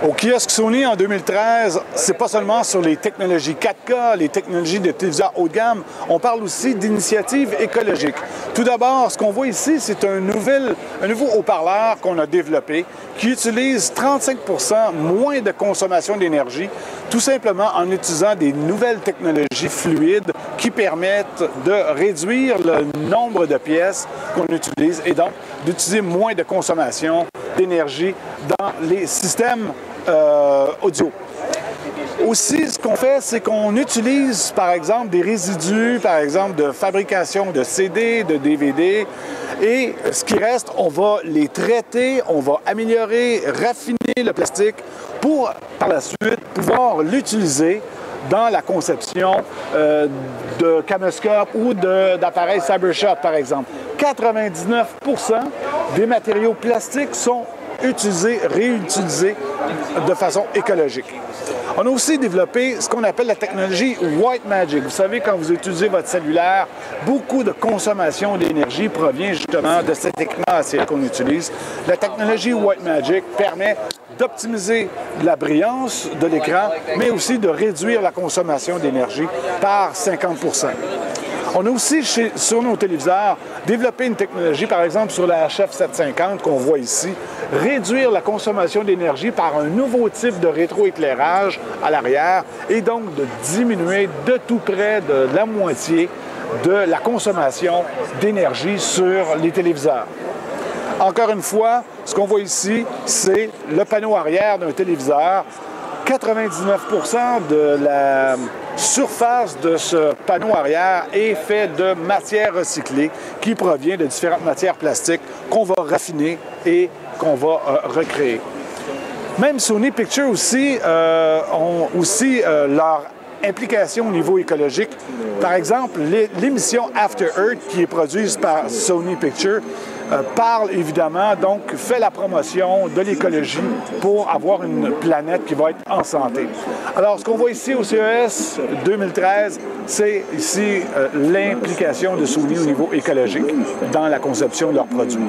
Au kiosque Sony en 2013, c'est pas seulement sur les technologies 4K, les technologies de téléviseurs haut de gamme, on parle aussi d'initiatives écologiques. Tout d'abord, ce qu'on voit ici, c'est un nouveau haut-parleur qu'on a développé qui utilise 35% moins de consommation d'énergie, tout simplement en utilisant des nouvelles technologies fluides qui permettent de réduire le nombre de pièces qu'on utilise et donc d'utiliser moins de consommation d'énergie dans les systèmes audio. Aussi, ce qu'on fait, c'est qu'on utilise, par exemple, des résidus, par exemple, de fabrication de CD, de DVD, et ce qui reste, on va les traiter, on va améliorer, raffiner le plastique pour, par la suite, pouvoir l'utiliser dans la conception de caméscopes ou d'appareils Cybershot, par exemple. 99% des matériaux plastiques sont utilisés, réutilisés de façon écologique. On a aussi développé ce qu'on appelle la technologie White Magic. Vous savez, quand vous utilisez votre cellulaire, beaucoup de consommation d'énergie provient justement de cet écran acier qu'on utilise. La technologie White Magic permet d'optimiser la brillance de l'écran, mais aussi de réduire la consommation d'énergie par 50%. On a aussi, sur nos téléviseurs, développé une technologie, par exemple sur la HF750 qu'on voit ici, réduire la consommation d'énergie par un nouveau type de rétroéclairage à l'arrière et donc de diminuer de tout près de la moitié de la consommation d'énergie sur les téléviseurs. Encore une fois, ce qu'on voit ici, c'est le panneau arrière d'un téléviseur. 99% de la surface de ce panneau arrière est fait de matière recyclée qui provient de différentes matières plastiques qu'on va raffiner et qu'on va recréer. Même Sony Pictures aussi ont aussi leur implication au niveau écologique. Par exemple, l'émission After Earth qui est produite par Sony Pictures parle évidemment, donc fait la promotion de l'écologie pour avoir une planète qui va être en santé. Alors, ce qu'on voit ici au CES 2013, c'est ici l'implication de Sony au niveau écologique dans la conception de leurs produits.